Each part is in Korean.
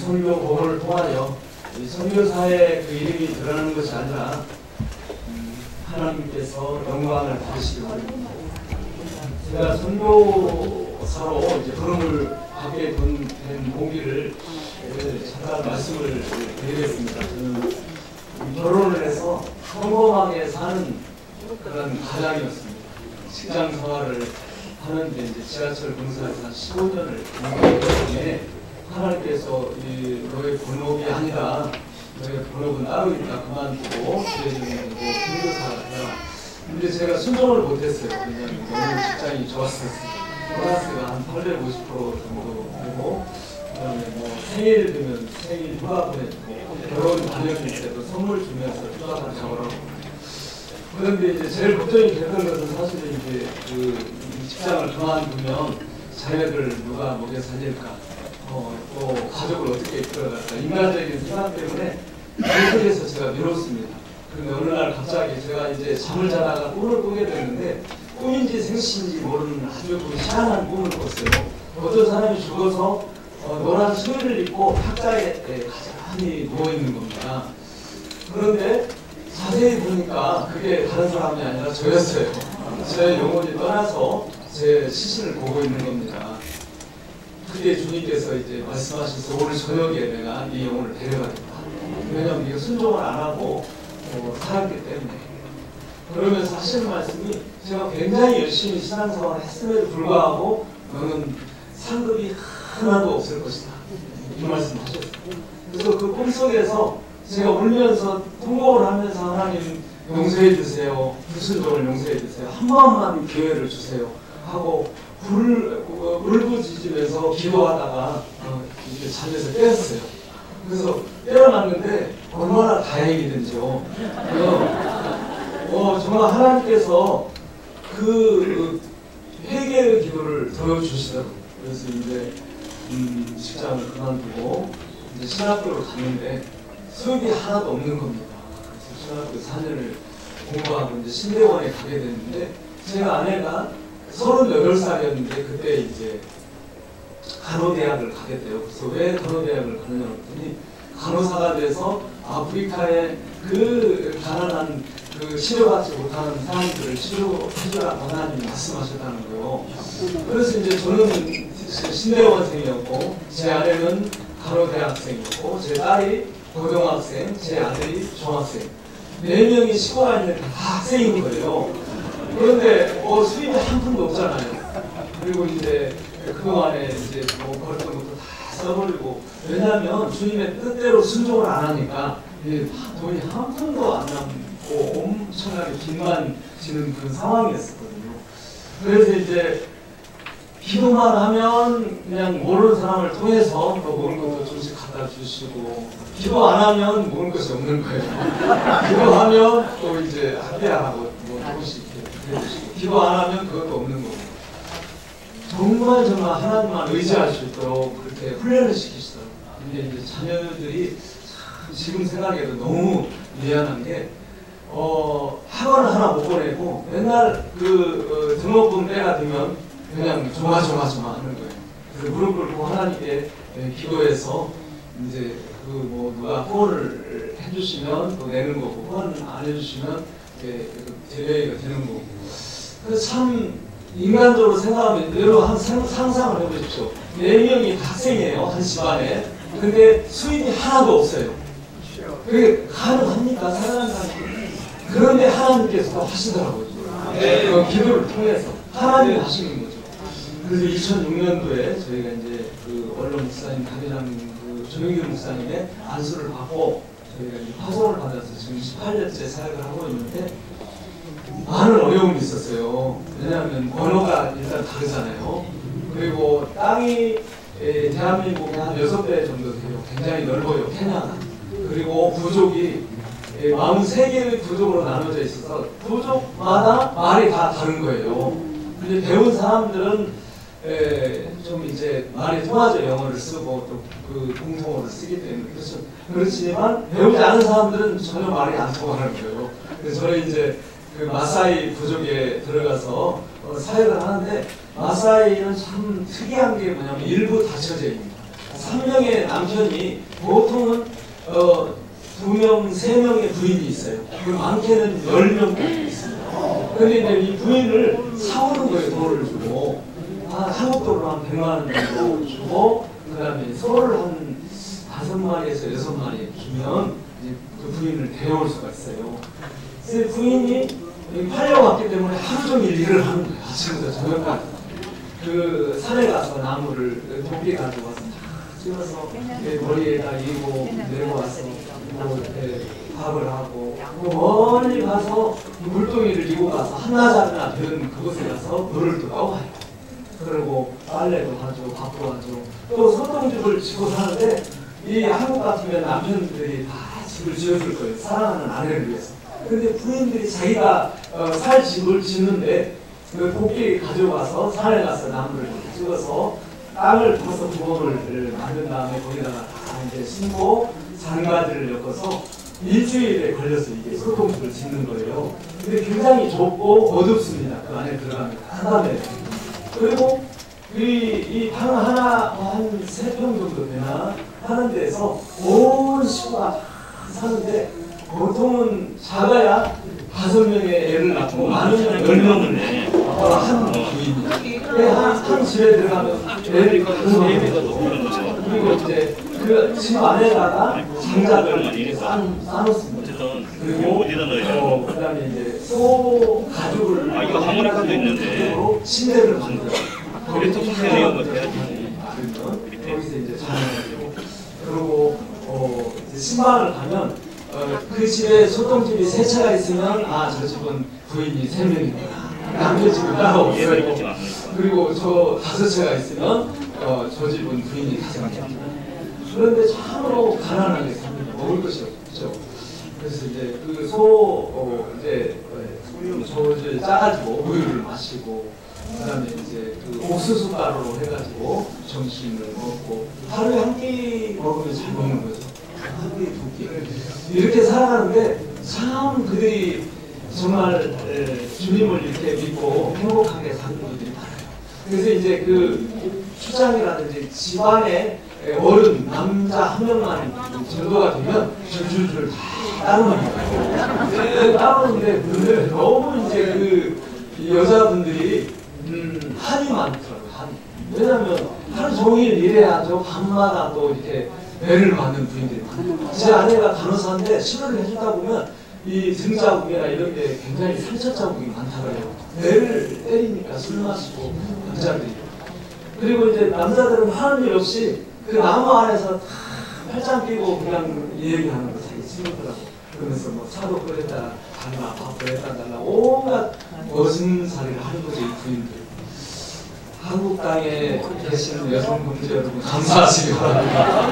선교 복음을 통하여 이 선교사의 그 이름이 드러나는 것이 아니라 하나님께서 영광을 받으시기 바랍니다. 제가 선교사로 이제 부름을 받게 된 동기를 잠깐 말씀을 드리겠습니다. 저는 결혼을 해서 평범하게 사는 그런 가장이었습니다. 직장 생활을 하는데 이제 지하철 공사에서 한 15년을 공부했기 때문에 하나님께서 너의 본업이 아니다. 너의 본업은 따로 있다. 그만두고 주해주는 선교사가 되라. 근데 제가 순종을 못했어요. 왜냐하면 너무 직장이 좋았어요. 보너스가 한 850% 정도 되고, 그다음에 뭐 생일 되면 생일 휴가 보내주고, 결혼 기념일 때도 선물 주면서 휴가를 잡으라고. 그런데 이제 제일 걱정이 됐던 것은 사실은 이제 그 직장을 그만두면 자녀들 누가 먹여 살릴까, 또 가족을 어떻게 이끌어갈까, 인간적인 생각 때문에 계속해서 제가 미뤘습니다. 그런데 어느 날 갑자기 제가 이제 잠을 자다가 꿈을 꾸게 됐는데, 꿈인지 생시인지 모르는 아주 그 희한한 꿈을 꿨어요. 어떤 사람이 죽어서 노란 수의를 입고 탁자에 가만히 누워있는 겁니다. 그런데 자세히 보니까 그게 다른 사람이 아니라 저였어요. 제 영혼이 떠나서 제 시신을 보고 있는 겁니다. 그때 주님께서 이제 말씀하셔서 오늘 저녁에 내가 이 영혼을 데려가겠다. 왜냐하면 네가 순종을 안 하고 살았기 때문에. 그러면서 하시는 말씀이 제가 굉장히 열심히 신앙생활을 했음에도 불구하고 너는 상급이 하나도 없을 것이다. 이 말씀 하셨어요. 그래서 그 꿈속에서 제가 울면서 통곡을 하면서 하나님 용서해 주세요. 불순종을 용서해 주세요. 한 번만 기회를 주세요. 하고 울부짖으면서 기도하다가 이제 잠에서 깨었어요. 그래서 깨어났는데 얼마나 다행이든지요. 정말 하나님께서 그 회개의 기도를 들어주시더라고요. 그래서 이제 직장을 그만두고 이제 신학교를 갔는데 수업이 하나도 없는 겁니다. 그래서 신학교 4년을 공부하고 이제 신대원에 가게 됐는데, 제가 아내가 38살이었는데 그때 이제 간호대학을 가게 돼요. 그래서 왜 간호대학을 가느냐 했더니 간호사가 돼서 아프리카의 그 가난한 그 치료받지 못하는 사람들을 치료해주라고 하나님이 말씀하셨다는 거예요. 그래서 이제 저는 신대원생이었고, 제 아내는 간호대학생이었고, 제 딸이 고등학생, 제 아들이 중학생. 4명이 시골에 있는 다 학생인 거예요. 그런데 수입이 한 푼도 없잖아요. 그리고 이제 그동안에 이제 벌었던 것도 다 써버리고, 왜냐하면 주님의 뜻대로 순종을 안 하니까 돈이 한 푼도 안 남고 엄청나게 빚만 지는 그런 상황이었거든요. 그래서 이제 기도만 하면 그냥 모르는 사람을 통해서 먹을 것도 조금씩 갖다 주시고, 기도 안 하면 먹을 것이 없는 거예요. 기도하면 또 이제 학대하고 조금씩 해주시고, 기도 안 하면 그것도 없는 거고. 정말 하나님만 의지할 수 있도록 그렇게 훈련을 시키시더라고요. 근데 이제 자녀들이 지금 생각해도 너무 미안한 게, 학원을 하나 못 보내고 맨날 등록금 때가 되면 그냥 조마조마 하는 거예요. 그래서 무릎 꿇고 하나님께 기도해서 이제 누가 후원을 해주시면 또 내는 거고, 후원 안 해주시면 제외가 되는 거고. 그래서 참 인간적으로 생각하면 여러분 상상을 해보십시오. 4명이 학생이에요, 한 집안에. 근데 수입이 하나도 없어요. 그게 가능합니까? 살아간다는. 그런데 하나님께서 하시더라고요. 기도를 통해서 하나님이 하시는 거죠. 그래서 2006년도에 저희가 이제 원로 목사님 담임하는 조명규 목사님의 안수를 받고 저희가 이제 파송을 받아서 지금 18년째 사역을 하고 있는데, 많은 어려움이 있었어요. 왜냐하면 번호가 일단 다르잖아요. 그리고 땅이 대한민국의 한 6배 정도 돼요. 굉장히 넓어요, 케냐가. 그리고 부족이 43개의 부족으로 나눠져 있어서 부족마다 말이 다 다른 거예요. 근데 배운 사람들은 좀 이제 말이 통하죠. 영어를 쓰고 또 그 공통어를 쓰기 때문에. 그렇지만 배우지 않은 사람들은 전혀 말이 안 통하는 거예요. 그래서 저는 이제 그 마사이 부족에 들어가서 사역을 하는데, 마사이는 참 특이한 게 뭐냐면 일부 다처제입니다. 3명의 남편이 보통은 2명, 3명의 부인이 있어요. 그 많게는 10명까지 있습니다. 그런데 이제 이 부인을 사오는 거예요. 돈을 주고. 한국 돈으로 한 100만 원 정도 주고, 그 다음에 소를 한 5마리에서 6마리 주면 이제 그 부인을 데려올 수가 있어요. 그래서 부인이 팔려왔기 때문에 하루 종일 일을 하는 거예요. 아침부터 저녁까지. 그 산에 가서 나무를 도끼 가지고 와서 찍어서 머리에다 이고 내려와서 밥을 하고 멀리 가서 물동이를 이고 가서 한나자나 되는 그곳에 가서 물을 또 떠와요. 그리고 빨래도 하죠, 밥도 하죠. 또 소똥집을 짓고 사는데 이 한국 같으면 남편들이 다 집을 지어줄 거예요. 사랑하는 아내를 위해서. 근데 부인들이 자기가 살 집을 짓는데 그 도끼 가져가서 산에 가서 나무를 찍어서 땅을 파서 구멍을 만든 다음에 거기다가 다 이제 심고 장가지를 엮어서 일주일에 걸려서 이게 소똥집을 짓는 거예요. 근데 굉장히 좁고 어둡습니다. 그 안에 들어가면 한밤에. 그리고 이 방 하나 한 3평 정도 되나 하는 데서 온 식구가 사는데 보통은 작아야 5명의 애를 낳고 많으면 10명을 한 부인입니다. 한 집에 들어가면 애를 그리고 이제 그 집 안에다가 장작을 싸놓습니다. 그리고 그 다음에 이제 소 가죽을 이거 하모니카도 있는데 침대를 만들어요. 그래서 선생님 이거 해야지. 거기서 이제 자는 그리고 이제 신방을 가면 그 집에 소똥집이 3채가 있으면 저 집은 부인이 3명이구나. 남편 집은 따로 없어요. 그리고 저 5채가 있으면 저 집은 부인이 5명이구나. 그런데 참으로 가난하게 삽니다. 먹을 것이 없죠. 그래서 이제 그 이제 저를 짜가지고 우유를 마시고 그다음에 이제 그 옥수수 가루로 해가지고 점심을 먹고 하루에 한 끼 먹으면 잘 먹는 거죠. 한 끼, 2끼 이렇게 살아가는데 참 그들이 정말 주님을 이렇게 믿고 행복하게 사는 분들이 많아요. 그래서 이제 그 추장이라든지 집안에 어른 남자 1명만 정도가 되면 줄줄줄 다 따르는 따르는데 근데 너무 이제 그 여자분들이 한이 많더라고요. 한이. 왜냐하면 하루 종일 일해야죠. 밤마다 또 이렇게 매를 맞는 부인들이 많아요. 제 아내가 간호사인데 치료를 해주다 보면 이 등자국이나 이런 게 굉장히 상처 자국이 많다고요. 매를 때리니까 술 마시고 남자들이. 그리고 이제 남자들은 하는 일 없이 그 나무 안에서 다 팔짱 끼고 그냥 얘기하는 거 자기 친구들하고 그러면서 뭐 차도 끓였다 달라 밥 끓였다 달라 온갖 어슴살이를 하는 거죠. 이 부인들. 한국 땅에 계시는 여성 분들 여러분 감사하시기 바랍니다.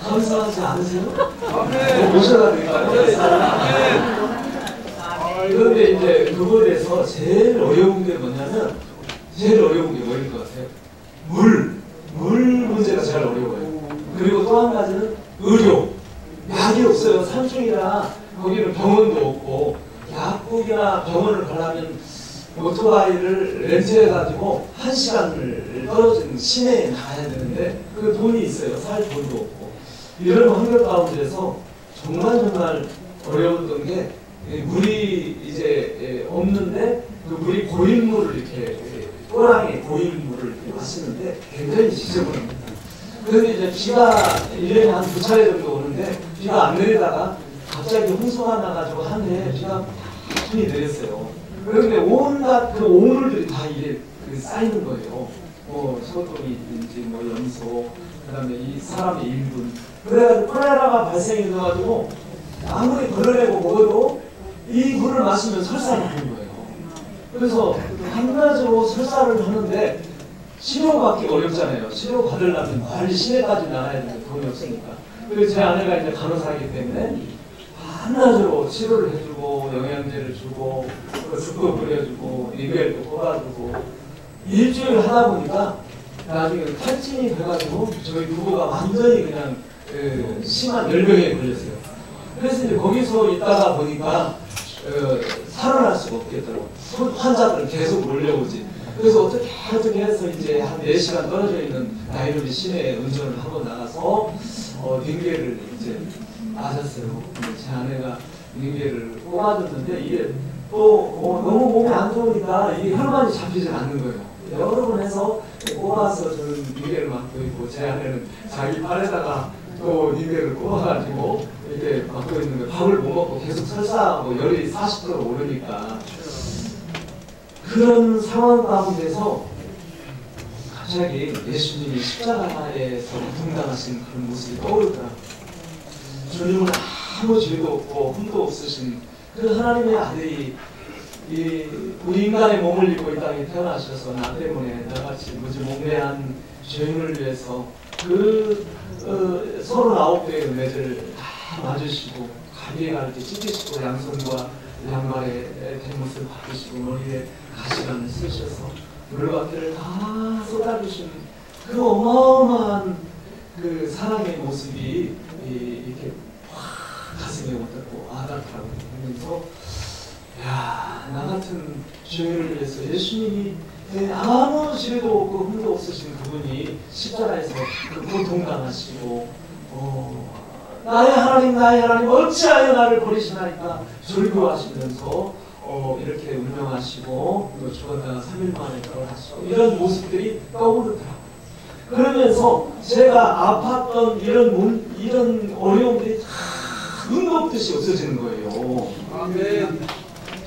감사하지 않으세요? 모셔다 드릴까요? 그런데 이제 그거에서 제일 어려운 게 뭐냐면 제일 어려운 게 뭐일 것 같아요? 물 문제가 제일 어려워요. 그리고 또 한 가지는 의료. 약이 없어요. 산중이라 거기는 병원도 없고 약국이나 병원을 가려면 오토바이를 렌트해가지고 1시간을 떨어진 시내에 나가야 되는데 그 돈이 있어요. 살 돈도 없고 이런 환경 가운데서 정말 어려웠던 게 물이 이제 없는데 그 물이 고인 물을 이렇게 또랑에 고인 물을 이렇게 마시는데 굉장히 지저분합니다. 그런데 이제 비가 1년에 한 2차례 정도 오는데 비가 안 내리다가 갑자기 홍수가 나가지고 한 해에 비가 많이 내렸어요. 그런데 온갖 그 오물들이 다 이게 쌓이는 거예요. 뭐 소똥이든지 뭐 염소, 그다음에 이 사람의 일분. 그래가지고 콜레라가 발생이 돼가지고 아무리 걸러내고 먹어도 이 물을 마시면 설사를 하는 거예요. 그래서 한낮으로 설사를 하는데 치료받기 어렵잖아요. 치료 받으려면 빨리 시내까지 나가야 되는데 돈이 없으니까. 그래서 제 아내가 이제 간호사이기 때문에 한낮으로 치료를 해주고 영양제를 주고 죽도 끓여주고 리벨도 뽑아주고 일주일 하다 보니까 나중에 탈진이 돼가지고 저희 부부가 완전히 그냥 심한 열병에 걸렸어요. 그래서 이제 거기서 있다가 보니까 살아날 수가 없겠더라고요. 환자들은 계속 몰려오지. 그래서 어떻게 해서 이제 한 4시간 떨어져 있는 나이로비 시내에 운전을 하고 나가서 링게를 이제 맞았어요. 제 아내가 링게를 꼽아줬는데 이게 또 너무 몸이 안 좋으니까 이게 혈관이 잡히지 않는 거예요. 여러 번 해서 꼽아서 저는 링게를 맞고 있고 제 아내는 자기 팔에다가 또 링게를 꼽아가지고 이렇게 맞고 있는 거예요. 밥을 못 먹고 계속 설사하고 열이 40도로 오르니까 그런 상황 가운데서 갑자기 예수님이 십자가에서 고통당하신 그런 모습이 떠오르더라고요. 주님은 아무 죄도 없고 흠도 없으신 그 하나님의 아들이 우리 인간의 몸을 입고 이 땅에 태어나셔서 나 때문에 나같이 무지몽매한 죄인을 위해서 그 39개의 은혜들을 다 맞으시고 가비에 갈때 찢으시고 양손과 양말에 대못을 바꾸시고 머리에 가시관을 쓰셔서 물밖에를 다 쏟아주신 그 어마어마한 그 사랑의 모습이 이렇게 확 가슴에 와닿고 와닿더라고요. 그러면서 야, 나 같은 죄인을 위해서 예수님이 아무 죄도 없고 흠도 없으신 그분이 십자가에서 그 고통당하시고 나의 하나님 어찌하여 나를 버리시나이까 졸교하시면서 이렇게 운명하시고 또 죽었다가 3일 만에 돌아가시고 이런 모습들이 떠오르더라고요. 그러면서 제가 아팠던 이런 어려움들이 다 눈 없듯이 없어지는 거예요. 아멘.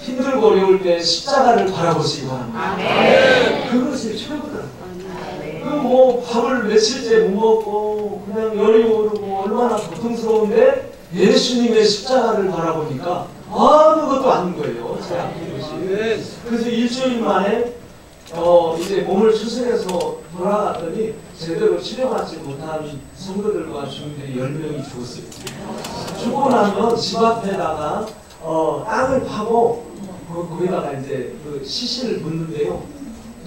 힘들고 어려울 때 십자가를 바라보시기 바랍니다. 아멘. 그것이 최고더라고요. 뭐 밥을 며칠째 못 먹고 그냥 열이 오르고 얼마나 고통스러운데 예수님의 십자가를 바라보니까 아무것도 아닌 거예요. 제 아픈 것이. 그래서 일주일 만에 이제 몸을 수술해서 돌아갔더니 제대로 치료받지 못한 성도들과 주민들이 10명이 죽었어요. 죽고 나면 집 앞에다가 땅을 파고 거기다가 이제 그 시신을 묻는데요.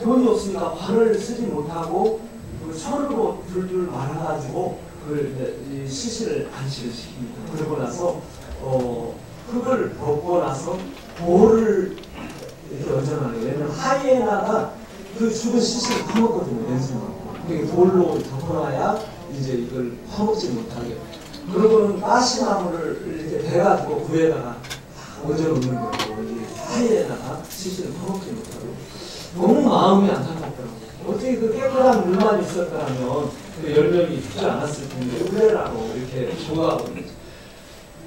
돈이 없으니까 발을 쓰지 못하고 그 손으로 줄줄 말아가지고 그 시신을 안식을 시킵니다. 그러고 나서 흙을 벗고 나서 돌을 이렇게 얹어놔요. 왜냐면 하이에나가 그 죽은 시신을 파먹거든요. 냄새가. 그러니까 돌로 덮어놔야 이제 이걸 파먹지 못하게. 그러고는 가시나무를 이렇게 베가지고 구에다가 얹어놓는 거예요. 하이에나가 시신을 파먹지 못하고. 너무 마음이 안타깝더라고요. 어떻게 그 깨끗한 물만 있었더라면 그 10명이 죽지 않았을 텐데 의뢰라고 이렇게 조각하고 있는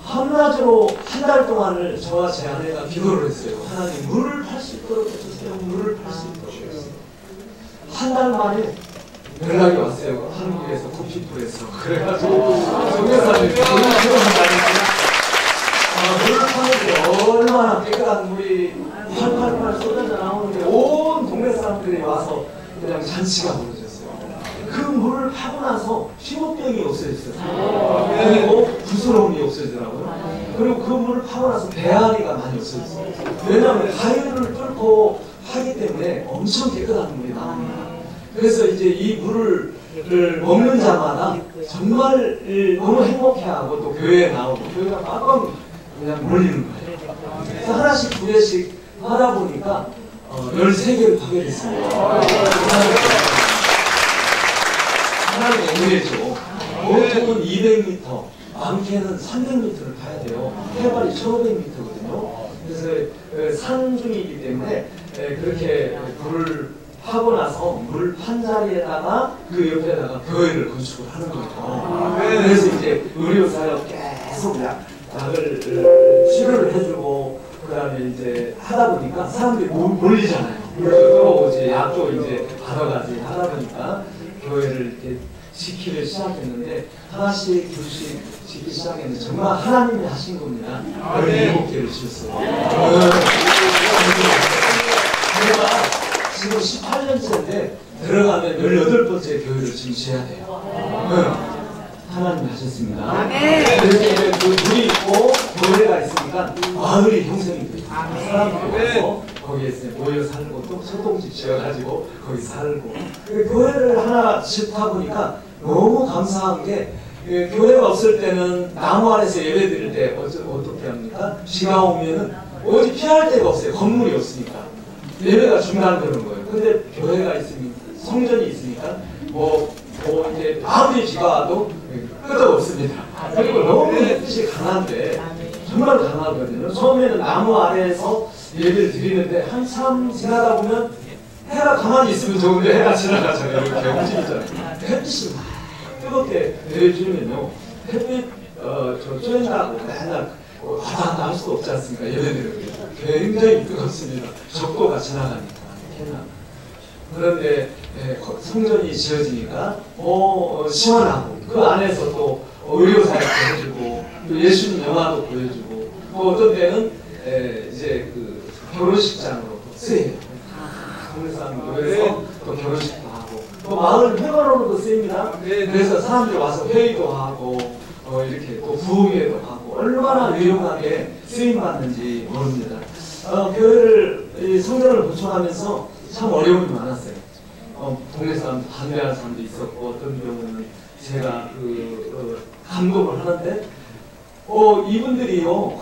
한낮으로 한 달 동안을 저와 제 아내가 기도를 했어요. 하나님 물을 팔 수 있도록 해주세요. 물을 팔 수 있도록 해주세요. 한 달 만에 연락이 왔어요. 한국에서 커피풀에서. 그래가지고 정교사님이 물을 파는데 얼마나 깨끗한 물이 팔팔팔 쏟아져 나오는데 온 동네 사람들이 와서 그냥 잔치가 벌어졌어요. 그 물을 파고 나서 피부병이 없어졌어요. 그리고 부스러움이 없어지더라고요. 그리고 그 물을 파고 나서 배앓이가 많이 없어졌어요. 왜냐하면 가위를 뚫고 하기 때문에 엄청 깨끗한 물이 나옵니다. 그래서 이제 이 물을 먹는 자마다 정말 너무 행복해하고 또 교회에 나오고 교회가 빡빡 그냥 몰리는 거예요. 그래서 하나씩 두 개씩 하다 보니까 13개를 가게 됐습니다. 하나의 은혜죠. 보통은 200m, 많게는 300m를 가야 돼요. 해발이 1500m거든요. 그래서 산중이기 때문에 그렇게 물을 하고 나서 물 판 자리에다가 그 옆에다가 교회를 건축을 하는 거예요. 그래서 이제 의료사역 계속 약을 치료를 해주고 그 다음에 이제 하다 보니까 사람들이 몰리잖아요. 또 이제 약도 이제 받아가지 하다 보니까 교회를 이렇게 지키기 시작했는데 하나씩 둘씩 지키기 시작했는데 정말 하나님이 하신 겁니다. 17개를 지었어요. 제가 지금 18년째인데 들어가면 18번째 교회를 지금 지어야 돼요. 하나님이 하셨습니다. 이렇게 그 물이 있고 교회가 있으니까 마을이 형성이 돼요. 사람들이 와서 거기에서 모여 살고 또 소동집 지어가지고 거기 살고 교회를 하나 짓다 보니까 너무 감사한 게 교회가 없을 때는 나무 안에서 예배 드릴 때 어떻게 합니까? 비가 오면은 어디 피할 데가 없어요. 건물이 없으니까 예배가 중단되는 거예요. 근데 교회가 있으니까, 성전이 있으니까, 이제 아무리 비가 와도 끄떡 없습니다. 그리고 너무 햇빛이 강한데, 정말 강하거든요. 처음에는 나무 아래에서 예배를 드리는데, 한참 지나다 보면 해가 가만히 있으면 좋은데 해가 지나가잖아요. 이렇게 움직이잖아요. 햇빛이 막 뜨겁게 내려주면요. 햇빛, 쬐는다고 맨날 왔다 갔다 할 수가 없지 않습니까? 예배드리는 굉장히 뜨겁습니다. 적도가 지나가니까. 그런데 성전이 지어지니까 시원하고 그 안에서 또 의료사역도 해주고 또 예수님 영화도 보여주고 또 어떤 때는 이제 그 결혼식장으로 쓰여요. 동네사람교회에서 또 결혼식도 하고 또 마을 회관으로도 쓰입니다. 그래서 사람들이 와서 회의도 하고 이렇게 또 부흥회도 하고 얼마나 유용하게 쓰임받는지 모릅니다. 교회를 성전을 구축하면서 참 어려움이 많았어요. 동네 사람도 반대하는 사람도 있었고 어떤 경우는 제가 감독을 하는데 이분들이요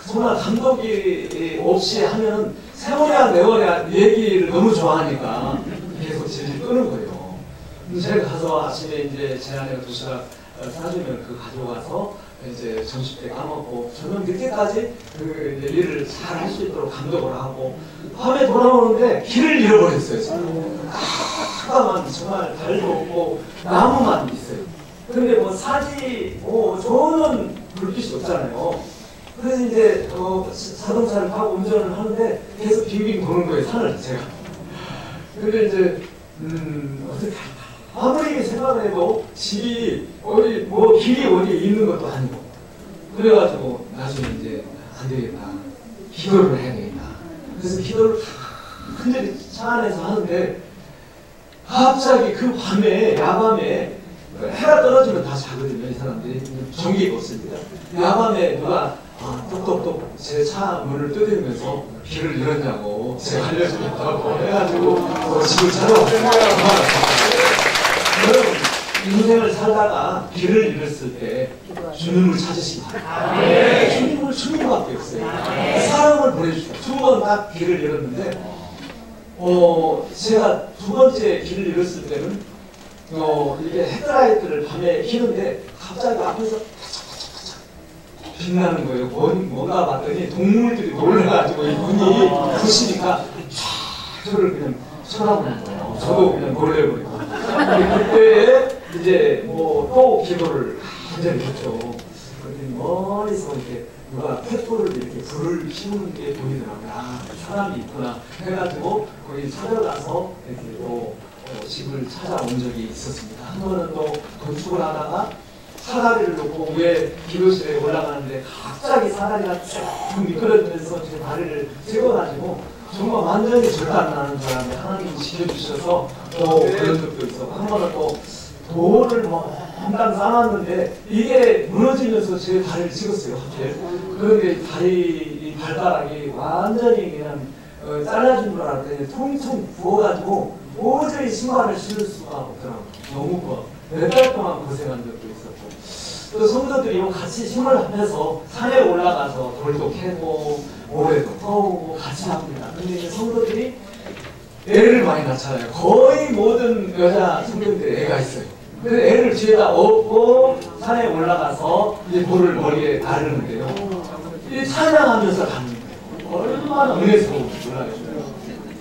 정말 감독이 없이 하면은 세월이야 내월이야 얘기를 너무 좋아하니까 계속 질질 끄는 거예요. 제가 가서 아침에 이제 제 아내가 도시락 사주면 그 가져가서 이제 점심 때 까먹고 저는 늦게까지 그 이제 일을 잘 할 수 있도록 감독을 하고 밤에 돌아오는데 길을 잃어버렸어요. 깜깜한 정말 달도 없고 나무만 있어요. 근데 뭐 사지 저는 불빛이 없잖아요. 그래서 이제 자동차를 타고 운전을 하는데 계속 빙빙 도는 거예요. 산을 제가. 근데 이제 어떻게 아무리 생각을 해도 집이 길이 어디 있는 것도 아니고 그래가지고 나중에 이제 안 되겠다 기도를 해야 되겠다. 그래서 기도를 완전히 차 안에서 하는데 갑자기 그 밤에 야밤에 해가 떨어지면 다 자거든요. 이 사람들이 전기가 없습니다. 야밤에 누가 똑똑똑 제 차 문을 두드리면서 길을 잃었냐고 제가 알려주겠다고 해가지고 집을 찾아왔어요. 여러분 인생을 살다가 길을 잃었을 때 주님을 찾으십니다. 주님밖에 없어요. 사람을 보내주시고 두 번 딱 길을 잃었는데 제가 두 번째 길을 잃었을 때는 이게 헤드라이트를 밤에 켜는데 갑자기 앞에서 빛나는 거예요. 뭔가 봤더니 동물들이 놀라가지고 이 눈이 부시니까 저를 그냥 쳐다보는 거예요. 저도 그냥 놀래버리고. 그때 이제 또 기도를 완전히 했죠. 그랬더니 머리서 이렇게 누가 횃불을 이렇게 불을 피우는 게 보이더라고요. 사람이 있구나 해가지고 거기 찾아가서 이렇게 또 집을 찾아온 적이 있었습니다. 한 번은 또 건축을 하다가 사다리를 놓고 위에 기도실에 올라가는데 갑자기 사다리가 쭉 미끄러지면서 제 다리를 찍어가지고 정말 완전히 절단 나는 줄 알았는데 하나님이 지켜주셔서 또 그런 적도 있었고 한 번은 또 돌을 한단 쌓았는데 이게 무너지면서 제 다리를 찍었어요. 그런데 다리 발가락이 완전히 그냥 잘라준 줄 알았더니 통통 부어가지고 도저히 신발을 신을 수가 없더라고요. 너무 몇 달 동안 고생한 적도 있었고 또 성도들이 같이 힘을 합해서 산에 올라가서 돌도 캐고 모래도 떠오고 같이 합니다. 근데 이제 성도들이 애를 많이 낳잖아요. 거의 모든 여자 성도들이 애가 있어요. 그래서 애를 뒤에다 업고 산에 올라가서 이제 돌을 머리에 나르는데요. 이 찬양하면서 가는 거예요. 얼마나 은혜스러운지 몰라요.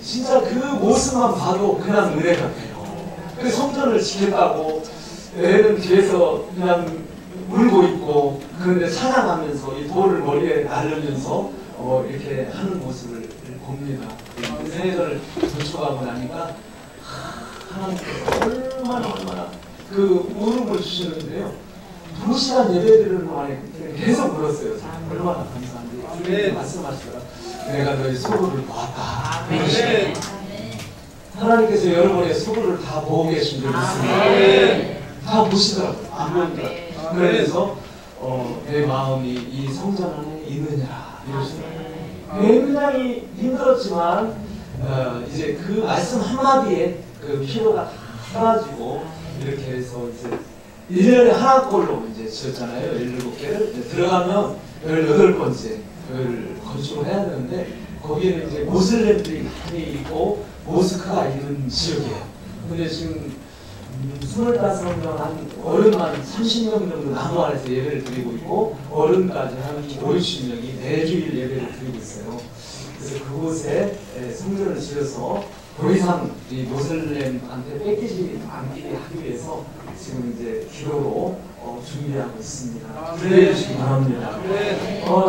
진짜 그 모습만 봐도 그냥 은혜 같아요. 그 성전을 지켰다고 애는 뒤에서 그냥 울고 있고 그런데 찬양하면서 이 돌을 머리에 나르면서 이렇게 하는 모습을 봅니다. 은혜를 도축하고 나니까 하나님께서 얼마나 그 울음을 주시는데요. 2시간 예배드리는 동안에 계속 울었어요. 얼마나 감사한데 말씀하시더라. 내가 너희 소굴을 보았다. 하나님께서 여러분의 소굴을 다 보고 계신 줄 믿습니다. 다 보시더라고요. 안 보이더라고요. 그래서 내 마음이 이 성전 안에 있느냐라 이러시더라고요. 굉장히 힘들었지만 이제 그 말씀 한마디에 그 피로가 다 사라지고 이렇게 해서 이제 1년에 하나꼴로 이제 지었잖아요. 17개를 들어가면 18번째 를 건축을 해야 되는데 거기에는 이제 모슬렘들이 많이 있고 모스크가 있는 지역이에요. 근데 지금 25명 한 어른만 30명 정도 나무 안에서 예배를 드리고 있고 어른까지 한 50명이 매주일 예배를 드리고 있어요. 그래서 그곳에 성전을 지어서 더 이상 이 모슬렘한테 뺏기지 않게 하기 위해서 지금 이제 기도로 준비하고 있습니다. 기도해 주시기 바랍니다.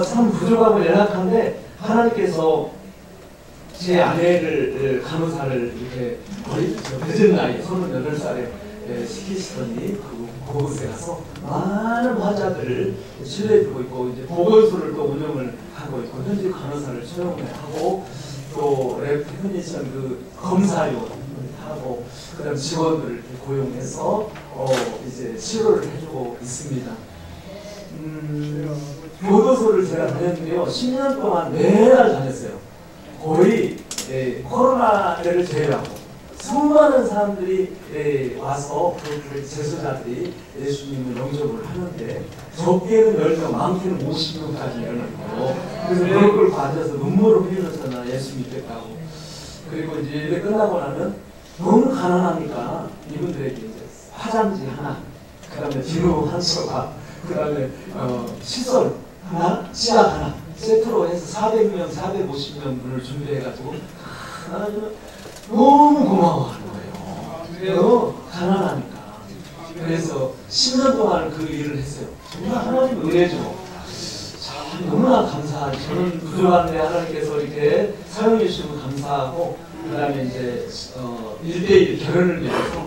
참 부족하고 연약한데 하나님께서 제 아내를 간호사를 이렇게 거의 늦은 나이 38살에 시키시더니 그곳에 가서 많은 환자들을 치료해주고 있고 이제 보건소를 또 운영을 하고 있고 현지 간호사를 채용을 하고 또 레프니션 그 검사료 하고 그다음 직원들을 이렇게 고용해서 이제 치료를 해주고 있습니다. 교도소를 제가 다녔는데요. 10년 동안 매달 다녔어요. 거의 코로나를 제외하고 수많은 사람들이 와서 그 재소자들이 예수님을 영접을 하는데 적게는 10명, 많게는 50명까지 일어났고 그래서 그걸 받아서 눈물을 흘렸잖아. 예수 믿겠다고. 그리고 이제 예배 끝나고 나면 너무 가난하니까 이분들에게 이제 화장지 하나, 그 다음에 비누 한 조각, 그 다음에 칫솔 하나, 치약 하나 세트로 해서 400명, 450명 분을 준비해가지고 하나님은 너무 고마워하는 거예요. 너무 가난하니까. 그래서 10년 동안 그 일을 했어요. 정말 하나님 은혜죠. 참 너무나 감사하죠. 저는 부족한데 하나님께서 이렇게 사용해 주시면 감사하고 그 다음에 이제 1대1 결혼을 위해서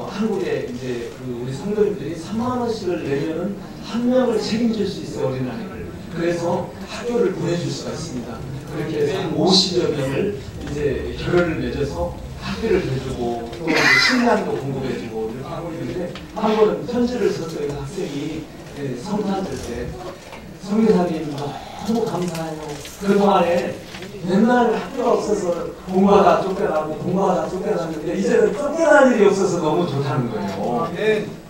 한국에 이제 그 우리 성도님들이 3만 원씩을 내면은 한 명을 책임질 수 있어요. 어린아이를. 그래서 학교를 보내줄 수가 있습니다. 그렇게 해서 한 50여 명을 이제 결혼을 맺어서 학비를 대주고 또 식량도 공급해주고 이렇게 하고 있는데 한 번은 편지를 썼어요. 학생이 성탄절 때 성교사님 너무 감사해요. 그동안에 맨날 학교가 없어서 공부하다 쫓겨나고 공부하다 쫓겨났는데 이제는 쫓겨날 일이 없어서 너무 좋다는 거예요.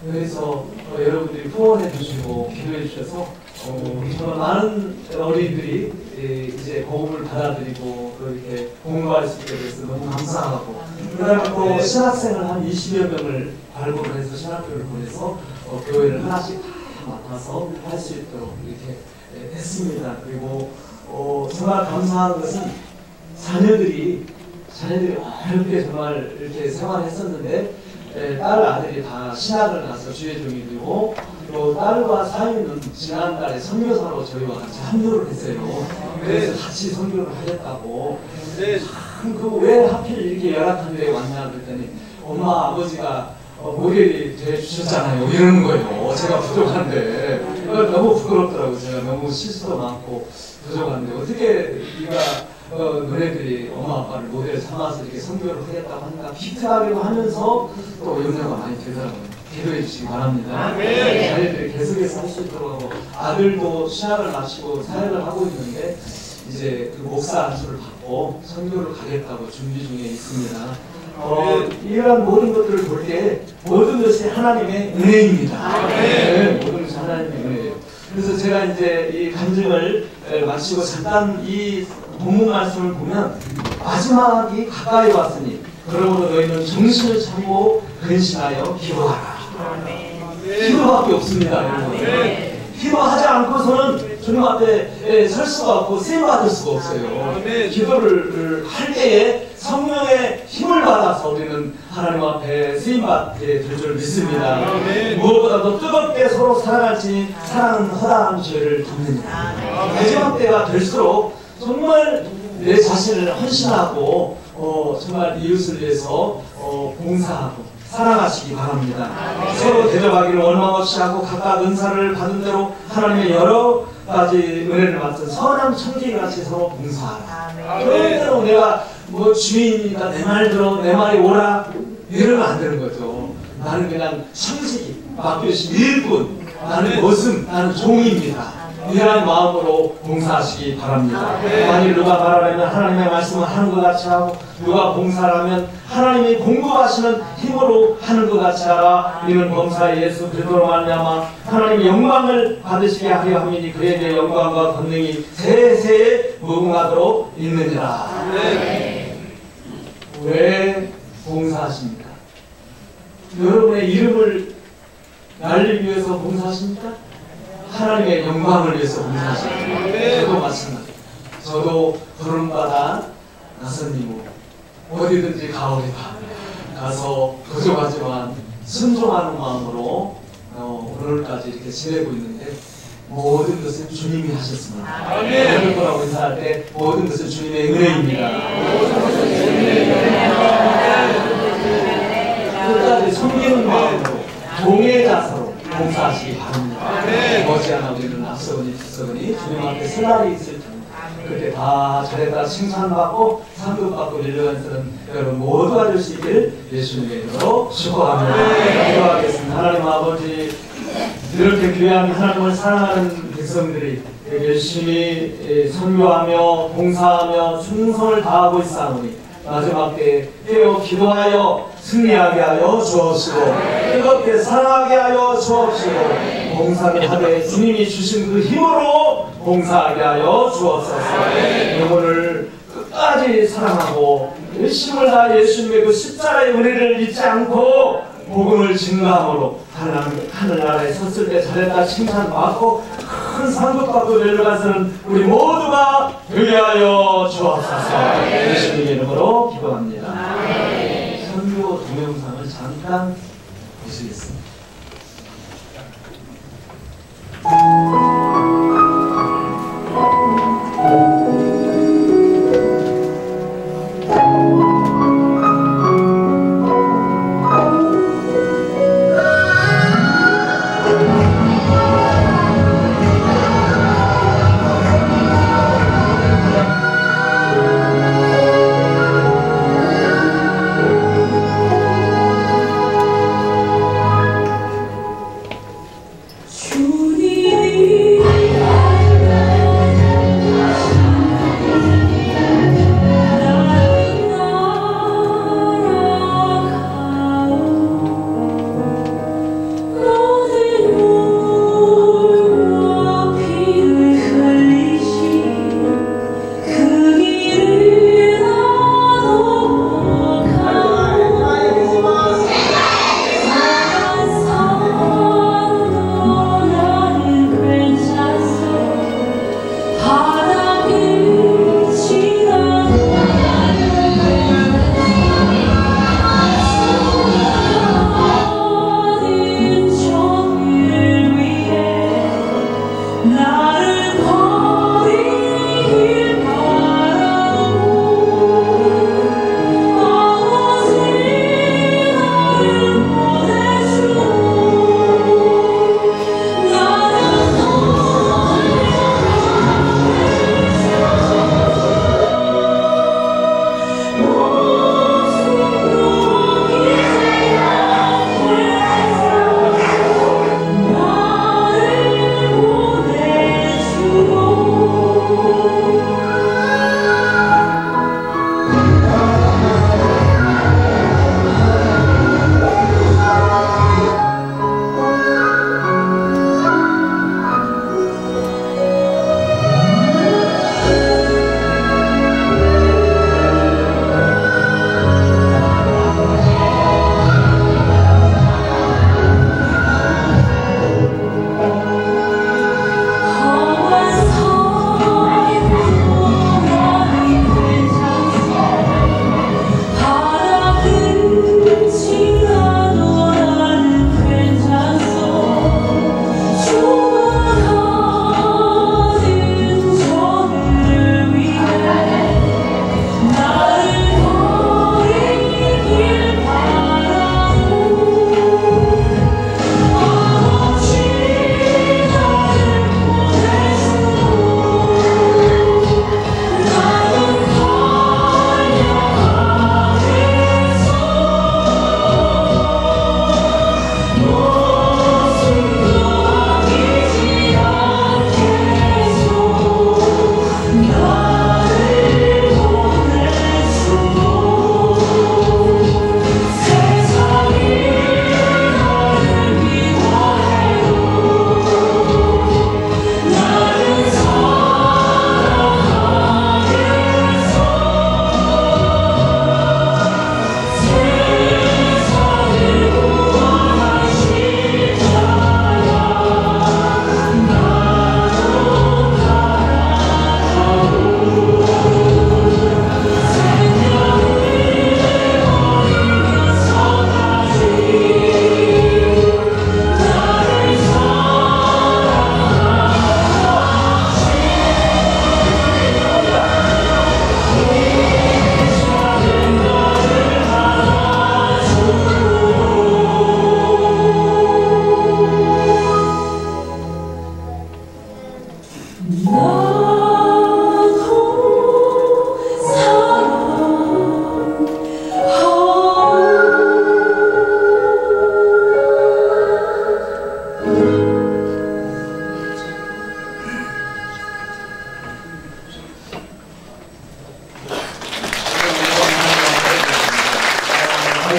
그래서 여러분들이 후원해 주시고 기도해 주셔서 정말 많은 어린이들이 이제 복음을 받아들이고 또 이렇게 공부할 수 있게 돼서 너무 감사하고 그 다음에 또 신학생을 한 20여 명을 발굴을 해서 신학교를 보내서 교회를 하나씩 다 맡아서 할 수 있도록 이렇게 했습니다. 그리고 정말 감사한 것은 자녀들이 어렵게 정말 이렇게 생활했었는데 딸 아들이 다 신학을 가서 주의종이 되고 또 딸과 사위는 지난달에 선교사로 저희와 같이 합류를 했어요. 그래서 같이 선교를 하겠다고. 참 그 왜 하필 이렇게 열악한 데에 왔냐 그랬더니 엄마 아버지가 모델이 되어주셨잖아요. 이러는 거예요. 제가 부족한데 너무 부끄럽더라고요. 제가 너무 실수도 많고 부족한데 어떻게 네가 너네들이 엄마 아빠를 모델 삼아서 이렇게 선교를 하겠다고 하니까 피트하기도 하면서 또 염려가 많이 되더라고요. 기도해 주시기 바랍니다. 자녀들이 계속해서 할 수 있도록 하고 아들도 신학을 마치고 사역을 하고 있는데 이제 그 목사 안수를 받고 선교를 가겠다고 준비 중에 있습니다. 이러한 모든 것들을 볼 때 모든 것이 하나님의 은혜입니다. 네, 모든 것이 하나님의 은혜예요. 그래서 제가 이제 이 간증을 마치고 잠깐 이 본문 말씀을 보면 마지막이 가까이 왔으니 그러므로 너희는 정신을 차리고 근신하여 기도하라. 기도밖에 없습니다. 여러분. 기도하지 않고서는 주님 앞에 설 수가 없고 쓰임 받을 수가 없어요. 기도를 할 때에 성령의 힘을 받아서 우리는 하나님 앞에 쓰임 받게 될 줄 믿습니다. 무엇보다도 뜨겁게 서로 사랑할지니 사랑은 허다한 죄를 덮느니라. 마지막 때가 될수록 정말 내 자신을 헌신하고 정말 이웃을 위해서 봉사하고 사랑하시기 바랍니다. 서로 대접하기를 원망없이 하고 각각 은사를 받은 대로 하나님의 여러 가지 은혜를 맡은 선한 청지기같이 서로 봉사하라. 그런 대로 내가 뭐 주인이니까 내 말 들어 내 말이 오라 이러면 안 되는 거죠. 나는 그냥 청지기 맡겨주신 일꾼, 나는 머슴, 나는 종입니다. 이러한 마음으로 봉사하시기 바랍니다. 만일 누가 말하려면 하나님의 말씀을 하는 것 같이 하고 누가 봉사하면 하나님이 공급하시는 힘으로 하는 것 같이 하라. 이는 범사 예수 그리스도로 말미암아 하나님의 영광을 받으시게 하려 함이니 그에게 영광과 권능이 세세에 무궁하도록 있느니라. 왜 봉사하십니까? 여러분의 이름을 날리기 위해서 봉사하십니까? 하나님의 영광을 위해서 봉사하십니까? 저도 마찬가지입니다. 저도 부름받아 나선님으로 어디든지 가오리다. 가서 부족하지만 순종하는 마음으로 오늘까지 이렇게 지내고 있는데 모든 것은 주님이 하셨습니다. 오늘 거라고 인사할 때 모든 것은 주님의 은혜입니다. 끝까지 섬기는 마음으로 동해자서로 봉사하시기 바랍니다. 머지않아 우리는 앞서거니 뒤서거니 주님 앞에 설 날이 있을 텐데 그때 다 잘했다 칭찬받고 상급받고 일러간서는 여러분 모두 받을 수 있기를 예수님의 이름으로 축복합니다. 기도하겠습니다. 하나님 아버지, 이렇게 귀한 하나님을 사랑하는 백성들이 열심히 선교하며 봉사하며 충성을 다하고 있사오니 마지막 때에 깨어 기도하여 승리하게 하여 주옵시고 뜨겁게 사랑하게 하여 주옵시고 봉사를 하되 주님이 주신 그 힘으로 봉사하게 하여 주옵소서. 영혼을 끝까지 사랑하고 열심을 다해 예수님의 그 십자가의 은혜를 잊지 않고 복음을 증거함으로 하늘나라에 섰을 때 잘했다 칭찬받고 큰 상급받고 내려가서는 우리 모두가 되게 하여 주옵소서. 예수님의 이름으로 기도합니다. 선교 동영상을 잠깐 보시겠습니다.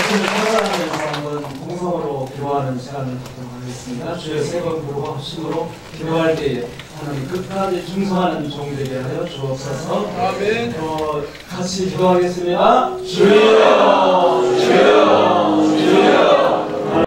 말씀을 생각하면서 한번 공성으로 기도하는 시간을 갖도록 하겠습니다. 주의 세 번 부르고 합심으로 기도할 때에 하나님 끝까지 충성하는 종되게 하여 주옵소서. 아멘. 같이 기도하겠습니다. 주여, 주여.